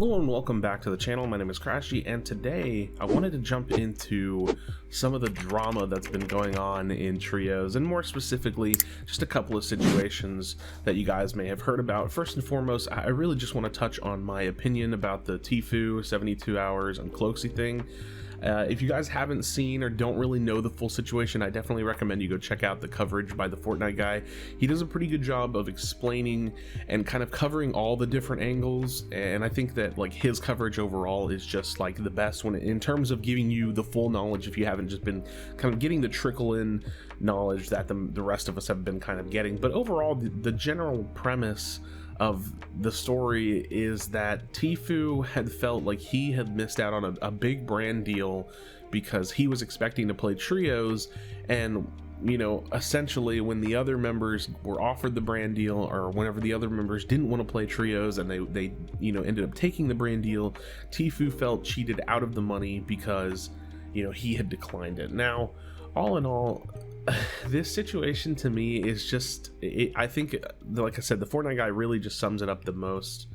Hello and welcome back to the channel. My name is Crashy, and today I wanted to jump into some of the drama that's been going on in trios, and more specifically just a couple of situations that you guys may have heard about. First and foremost, I really just want to touch on my opinion about the Tfue 72 hours and Cloakzy thing. If you guys haven't seen or don't really know the full situation, I definitely recommend you go check out the coverage by the Fortnite guy. He does a pretty good job of explaining and kind of covering all the different angles, and I think that like his coverage overall is just like the best when in terms of giving you the full knowledge if you haven't just been kind of getting the trickle in knowledge that the rest of us have been kind of getting. But overall, the general premise of the story is that Tfue had felt like he had missed out on a big brand deal because he was expecting to play trios, and you know, essentially when the other members were offered the brand deal, or whenever the other members didn't want to play trios and they you know ended up taking the brand deal, Tfue felt cheated out of the money because you know he had declined it. Now, all in all, this situation to me is just, I think, like I said, the Fortnite guy really just sums it up the most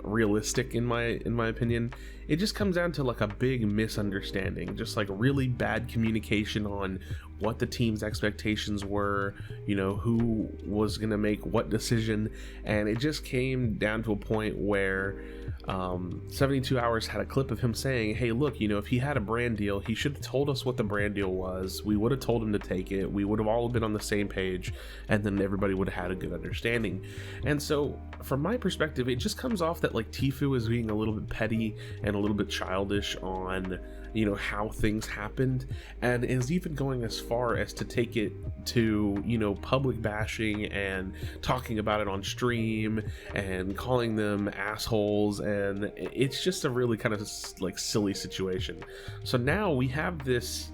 realistic in my opinion. It just comes down to like a big misunderstanding, just like really bad communication on what the team's expectations were, you know, who was gonna make what decision, and it just came down to a point where 72 Hours had a clip of him saying, hey look, you know, if he had a brand deal, he should have told us what the brand deal was. We would have told him to take it. We would have all been on the same page, and then everybody would have had a good understanding. And so from my perspective, it just comes off that like Tfue is being a little bit petty and a little bit childish on, you know, how things happened, and is even going as far as to take it to, you know, public bashing and talking about it on stream and calling them assholes, and it's just a really kind of like silly situation. So now we have this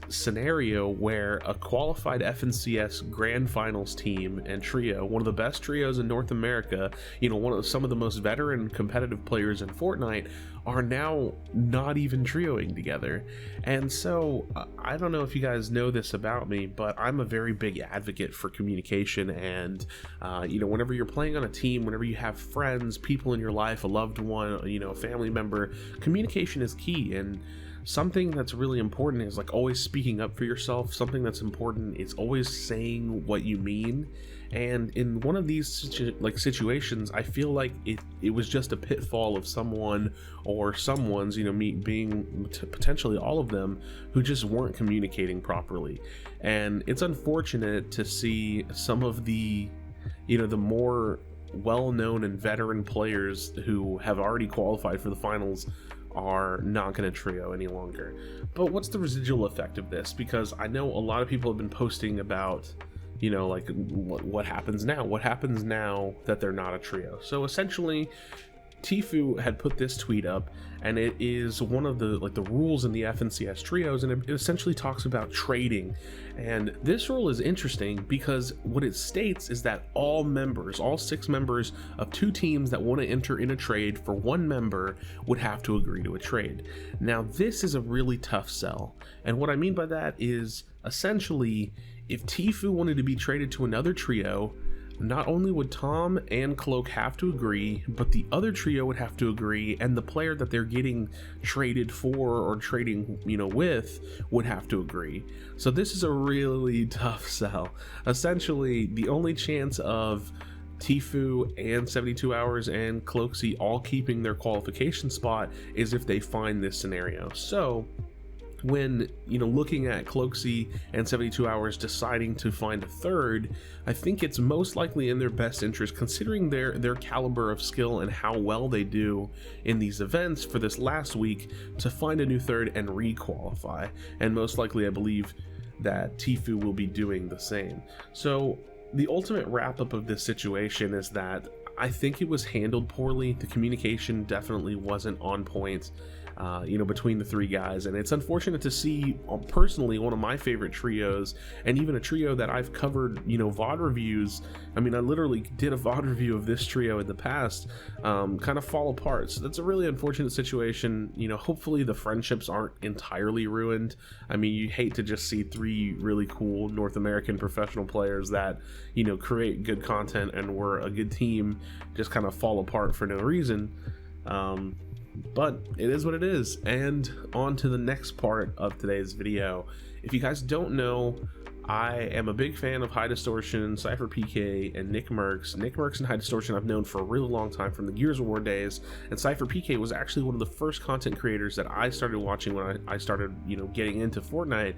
scenario where a qualified FNCS Grand Finals team and trio, one of the best trios in North America, you know, some of the most veteran competitive players in Fortnite, are now not even trioing together. And so I don't know if you guys know this about me, but I'm a very big advocate for communication, and you know, whenever you're playing on a team, whenever you have friends, people in your life, a loved one, you know, a family member, communication is key. And something that's really important is like always speaking up for yourself. Something that's important is always saying what you mean. And in one of these situations, I feel like it was just a pitfall of someone or someone's, you know, me being potentially all of them, who just weren't communicating properly. And it's unfortunate to see some of the, you know, the more well-known and veteran players who have already qualified for the finals are not going to trio any longer. But what's the residual effect of this? Because I know a lot of people have been posting about, you know, like what happens now? What happens now that they're not a trio? So essentially, Tfue had put this tweet up, and it is one of the rules in the FNCS trios, and it essentially talks about trading. And this rule is interesting because what it states is that all 6 members of 2 teams that want to enter in a trade for 1 member would have to agree to a trade. Now this is a really tough sell, and what I mean by that is essentially, if Tfue wanted to be traded to another trio, not only would Tom and Cloak have to agree, but the other trio would have to agree, and the player that they're getting traded for or trading, you know, with would have to agree. So this is a really tough sell. Essentially, the only chance of Tfue and 72 Hours and Cloakzy all keeping their qualification spot is if they find this scenario. So when, you know, looking at Cloakzy and 72 Hours deciding to find a third, I think it's most likely in their best interest, considering their caliber of skill and how well they do in these events for this last week, to find a new third and re-qualify. And most likely, I believe that Tfue will be doing the same. So the ultimate wrap-up of this situation is that I think it was handled poorly. The communication definitely wasn't on point. between the three guys. And it's unfortunate to see, personally, one of my favorite trios, and even a trio that I've covered, VOD reviews. I mean, I literally did a VOD review of this trio in the past, kind of fall apart. So that's a really unfortunate situation. Hopefully the friendships aren't entirely ruined. I mean, you hate to just see three really cool North American professional players that, create good content and were a good team just kind of fall apart for no reason. But it is what it is. And on to the next part of today's video. If you guys don't know, I am a big fan of High Distortion, Cypher PK, and Nick Mercs. Nick Mercs and High Distortion I've known for a really long time, from the Gears of War days, and Cypher PK was actually one of the first content creators that I started watching when I started, getting into Fortnite.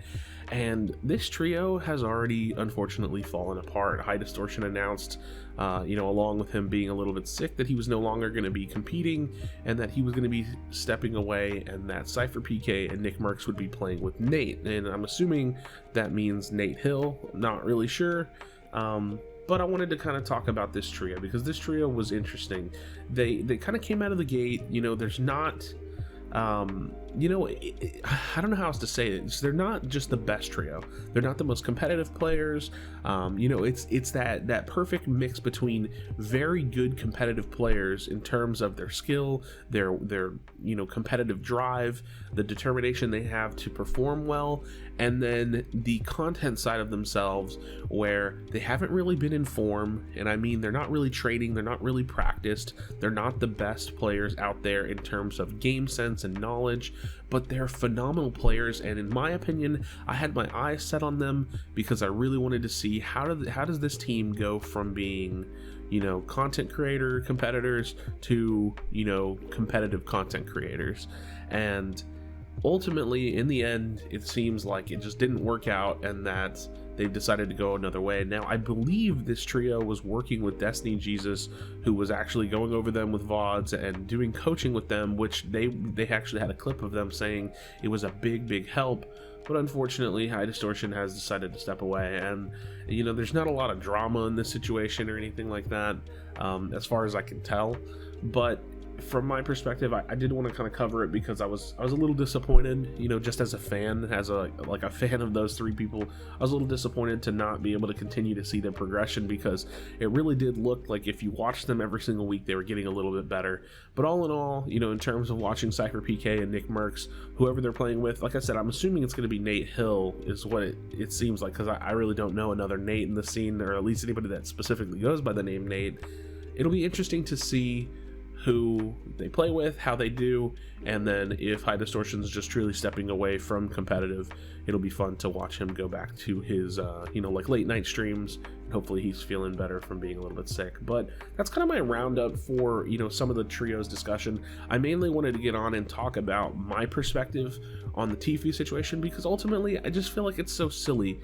And this trio has already unfortunately fallen apart. High Distortion announced, along with him being a little bit sick, that he was no longer going to be competing and that he was going to be stepping away, and that Cypher PK and Nick Mercs would be playing with Nate. And I'm assuming that means Nate Hill. Not really sure. But I wanted to kind of talk about this trio because this trio was interesting. They kind of came out of the gate, there's not... I don't know how else to say it. They're not just the best trio. They're not the most competitive players. It's that perfect mix between very good competitive players in terms of their skill, their competitive drive, the determination they have to perform well, and then the content side of themselves where they haven't really been in form. And I mean, they're not really training, they're not really practiced, they're not the best players out there in terms of game sense and knowledge, but they're phenomenal players. And in my opinion, I had my eyes set on them because I really wanted to see how does this team go from being content creator competitors to competitive content creators. And ultimately, in the end, it seems like it just didn't work out and that they've decided to go another way. Now, I believe this trio was working with Destiny Jesus, who was actually going over them with VODs and doing coaching with them, which they actually had a clip of them saying it was a big help. But unfortunately, High Distortion has decided to step away, and there's not a lot of drama in this situation or anything like that, as far as I can tell. But from my perspective, I did want to kind of cover it because I was a little disappointed, just as a fan, as a fan of those three people. I was a little disappointed to not be able to continue to see their progression, because it really did look like if you watched them every single week, they were getting a little bit better. But all in all, in terms of watching Cypher PK and Nick Mercs, whoever they're playing with, like I said, I'm assuming it's going to be Nate Hill is what it seems like, because I really don't know another Nate in the scene, or at least anybody that specifically goes by the name Nate. It'll be interesting to see who they play with, how they do, and then if High Distortion's just truly stepping away from competitive, it'll be fun to watch him go back to his late night streams. Hopefully he's feeling better from being a little bit sick. But that's kind of my roundup for some of the trios discussion. I mainly wanted to get on and talk about my perspective on the Tfue situation, because ultimately I just feel like it's so silly.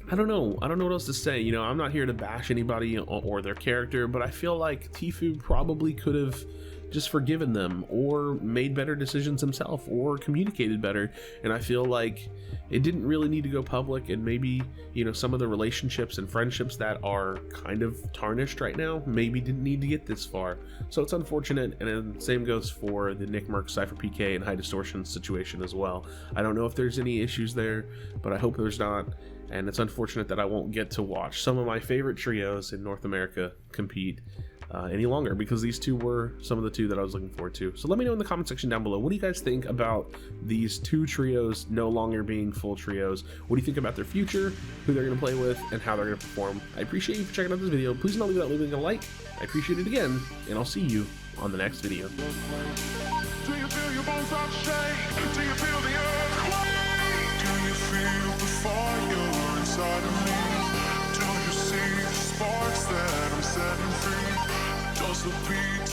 I don't know what else to say. I'm not here to bash anybody or their character, but I feel like Tfue probably could have just forgiven them or made better decisions himself or communicated better. And I feel like it didn't really need to go public, and maybe some of the relationships and friendships that are kind of tarnished right now maybe didn't need to get this far. So it's unfortunate, and then the same goes for the Nick Mercs, Cypher PK, and High Distortion situation as well. I don't know if there's any issues there, but I hope there's not. And it's unfortunate that I won't get to watch some of my favorite trios in North America compete any longer, because these two were some of the two that I was looking forward to. So let me know in the comment section down below, what do you guys think about these two trios no longer being full trios? What do you think about their future, who they're going to play with, and how they're going to perform? I appreciate you for checking out this video. Please don't leave without leaving a like. I appreciate it again, and I'll see you on the next video. Do you feel your bones start to shake? Do you feel the earthquake? Do you feel the fire inside of me? Do you see the sparks that I'm setting free? Does the beat